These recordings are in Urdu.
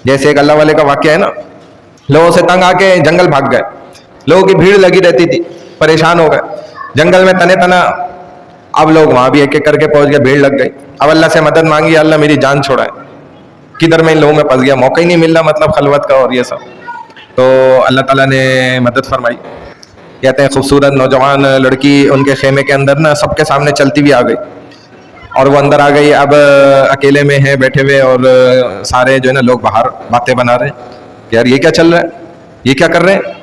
جیسے ایک اللہ والے کا واقعہ ہے نا، لوگوں سے تنگ آ کے جنگل بھاگ گئے، لوگوں کی بھیڑ لگی رہتی تھی، پریشان ہو گئے جنگل میں تنے تنا، اب لوگ وہاں بھی ایک ایک کر کے پہنچ گئے، بھیڑ لگ گئی، اب اللہ سے مدد مانگی، اللہ میری جان چھوڑائے، کدھر میں ان لوگوں میں پھنس گیا، موقع ہی نہیں مل رہا مطلب خلوت کا اور یہ سب. تو اللہ تعالیٰ نے مدد فرمائی. کہتے ہیں خوبصورت نوجوان لڑکی ان کے خیمے کے اندر نا سب کے سامنے چلتی ہوئی آ گئی، اور وہ اندر آ گئی، اب اکیلے میں ہیں بیٹھے ہوئے، اور سارے جو ہے نا لوگ باہر باتیں بنا رہے ہیں کہ یار یہ کیا چل رہا ہے، یہ کیا کر رہے ہیں.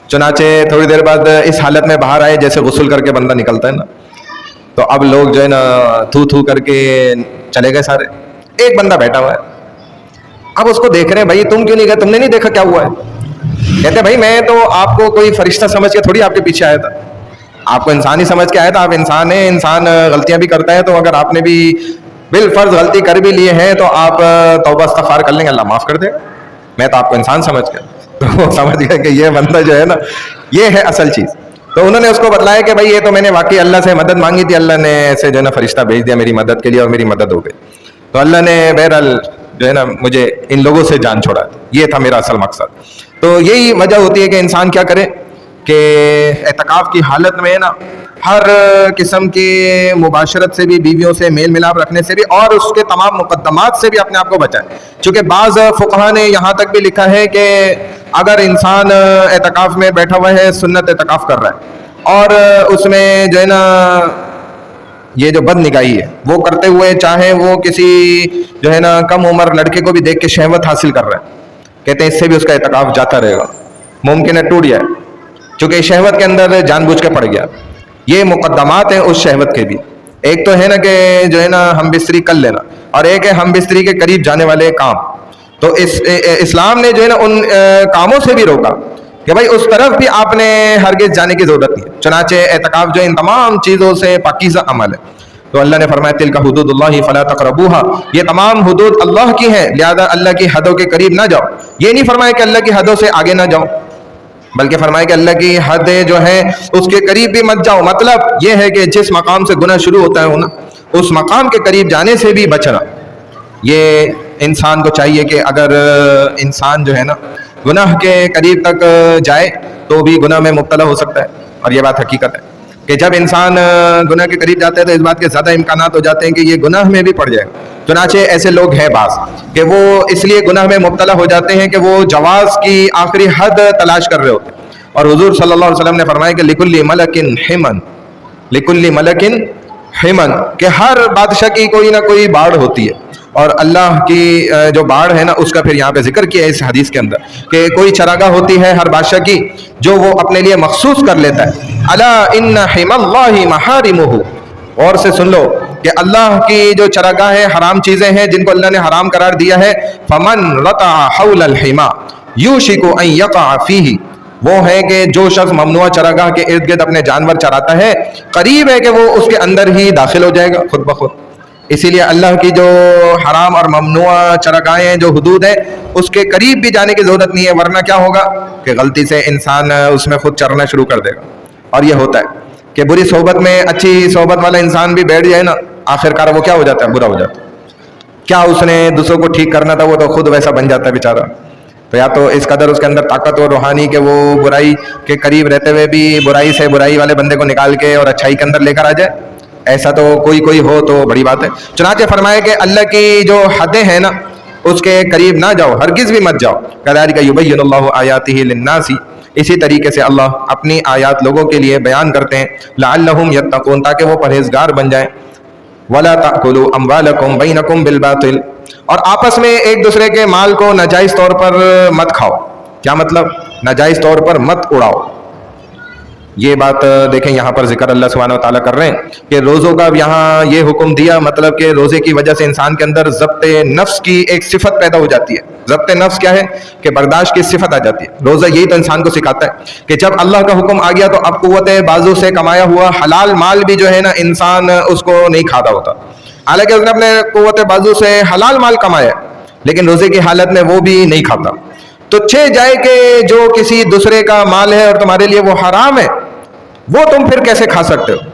چنانچہ تھوڑی دیر بعد اس حالت میں باہر آئے جیسے غسل کر کے بندہ نکلتا ہے نا، تو اب لوگ جو ہے نا تھو تھو کر کے چلے گئے سارے. ایک بندہ بیٹھا ہوا ہے، اب اس کو دیکھ رہے ہیں، بھائی تم کیوں نہیں گئے، تم نے نہیں دیکھا کیا ہوا ہے؟ کہتے بھائی میں تو آپ کو کوئی فرشتہ سمجھ کے تھوڑی آپ کے پیچھے آیا تھا، آپ کو انسان ہی سمجھ کے آیا تھا، آپ انسان ہیں، انسان غلطیاں بھی کرتا ہے، تو اگر آپ نے بھی بالفرض غلطی کر بھی لیے ہیں تو آپ توبہ استغفار کر لیں گے، اللہ معاف کر دے گا، میں تو آپ کو انسان سمجھ گیا. تو وہ سمجھ گئے کہ یہ بندہ جو ہے نا یہ ہے اصل چیز. تو انہوں نے اس کو بتلایا کہ بھائی یہ تو میں نے واقعی اللہ سے مدد مانگی تھی، اللہ نے ایسے جو ہے نا فرشتہ بھیج دیا میری مدد کے لیے، اور میری مدد ہو گئی. تو اللہ نے بہرحال جو ہے نا مجھے ان لوگوں سے جان چھوڑا، یہ تھا میرا اصل مقصد. تو یہی وجہ ہوتی ہے کہ انسان کیا کرے کہ اعتکاف کی حالت میں نا ہر قسم کی مباشرت سے بھی، بیویوں سے میل ملاپ رکھنے سے بھی، اور اس کے تمام مقدمات سے بھی اپنے آپ کو بچائے. چونکہ بعض فقہا نے یہاں تک بھی لکھا ہے کہ اگر انسان اعتکاف میں بیٹھا ہوا ہے، سنت اعتکاف کر رہا ہے، اور اس میں جو ہے نا یہ جو بد نگاہی ہے وہ کرتے ہوئے چاہے وہ کسی جو ہے نا کم عمر لڑکے کو بھی دیکھ کے شہوت حاصل کر رہا ہے، کہتے ہیں اس سے بھی اس کا اعتکاف جاتا رہے گا، ممکن ہے ٹوٹ جائے، چونکہ شہوت کے اندر جان بوجھ کے پڑ گیا. یہ مقدمات ہیں اس شہوت کے بھی. ایک تو ہے نا کہ جو ہے نا ہم بستری کر لینا، اور ایک ہے ہم بستری کے قریب جانے والے کام. تو اسلام نے جو ہے نا ان کاموں سے بھی روکا کہ بھائی اس طرف بھی آپ نے ہرگز جانے کی ضرورت نہیں. چنانچہ اعتکاف جو ان تمام چیزوں سے پاکیزہ عمل ہے. تو اللہ نے فرمایا تلک حدود اللہ فلا تقربوها، یہ تمام حدود اللہ کی ہیں، لہذا اللہ کی حدوں کے قریب نہ جاؤ. یہ نہیں فرمایا کہ اللہ کی حدوں سے آگے نہ جاؤ، بلکہ فرمایا کہ اللہ کی حدیں جو ہیں اس کے قریب بھی مت جاؤ. مطلب یہ ہے کہ جس مقام سے گناہ شروع ہوتا ہے اس مقام کے قریب جانے سے بھی بچنا. یہ انسان کو چاہیے کہ اگر انسان جو ہے نا گناہ کے قریب تک جائے تو بھی گناہ میں مبتلا ہو سکتا ہے، اور یہ بات حقیقت ہے کہ جب انسان گناہ کے قریب جاتا ہے تو اس بات کے زیادہ امکانات ہو جاتے ہیں کہ یہ گناہ میں بھی پڑ جائے. چنانچہ ایسے لوگ ہیں بعض کہ وہ اس لیے گناہ میں مبتلا ہو جاتے ہیں کہ وہ جواز کی آخری حد تلاش کر رہے ہوتے ہیں. اور حضور صلی اللہ علیہ وسلم نے فرمایا کہ لکل ملک حمن، لکل ملک حمن، کہ ہر بادشاہ کی کوئی نہ کوئی باڑ ہوتی ہے، اور اللہ کی جو باڑ ہے نا اس کا پھر یہاں پہ ذکر کیا ہے اس حدیث کے اندر کہ کوئی چراگاہ ہوتی ہے ہر بادشاہ کی جو وہ اپنے لیے مخصوص کر لیتا ہے. الا ان حم اللہ محارمہ، اور سے سن لو کہ اللہ کی جو چراگاہ ہے حرام چیزیں ہیں جن کو اللہ نے حرام قرار دیا ہے. فمن رتع حول الحما یوشک ان یقع فیہ، وہ ہے کہ جو شخص ممنوع چراگاہ کے ارد گرد اپنے جانور چراتا ہے قریب ہے کہ وہ اس کے اندر ہی داخل ہو جائے گا خود بخود. اسی لیے اللہ کی جو حرام اور ممنوع چراگاہیں جو حدود ہیں اس کے قریب بھی جانے کی ضرورت نہیں ہے، ورنہ کیا ہوگا کہ غلطی سے انسان اس میں خود چرنا شروع کر دے گا. اور یہ ہوتا ہے کہ بری صحبت میں اچھی صحبت والا انسان بھی بیٹھ جائے نا، آخر کار وہ کیا ہو جاتا ہے، برا ہو جاتا ہے. کیا اس نے دوسروں کو ٹھیک کرنا تھا، وہ تو خود ویسا بن جاتا ہے بیچارہ. تو یا تو اس قدر اس کے اندر طاقت اور روحانی کہ وہ برائی کے قریب رہتے ہوئے بھی برائی سے برائی والے بندے کو نکال کے اور اچھائی کے اندر لے کر آ جائے، ایسا تو کوئی ہو تو بڑی بات ہے. چنانچہ فرمایا کہ اللہ کی جو حدیں ہیں نا اس کے قریب نہ جاؤ، ہرگز بھی مت جاؤ. کذالک یبین اللہ آیاتہ للناس، اسی طریقے سے اللہ اپنی آیات لوگوں کے لیے بیان کرتے ہیں. لعلہم یتقون، تاکہ وہ پرہیزگار بن جائیں. ولا تأکلوا اموالکم بینکم بالباطل، اور آپس میں ایک دوسرے کے مال کو ناجائز طور پر مت کھاؤ. کیا مطلب؟ ناجائز طور پر مت اڑاؤ. یہ بات دیکھیں یہاں پر ذکر اللہ سبحانہ وتعالیٰ کر رہے ہیں کہ روزوں کا یہاں یہ حکم دیا، مطلب کہ روزے کی وجہ سے انسان کے اندر ضبط نفس کی ایک صفت پیدا ہو جاتی ہے. ضبط نفس کیا ہے کہ برداشت کی صفت آ جاتی ہے. روزہ یہی تو انسان کو سکھاتا ہے کہ جب اللہ کا حکم آ گیا تو اب قوت بازو سے کمایا ہوا حلال مال بھی جو ہے نا انسان اس کو نہیں کھاتا ہوتا. حالانکہ اس نے اپنے قوت بازو سے حلال مال کمایا لیکن روزے کی حالت میں وہ بھی نہیں کھاتا. تو چھے جائے کہ جو کسی دوسرے کا مال ہے اور تمہارے لیے وہ حرام ہے، وہ تم پھر کیسے کھا سکتے ہو؟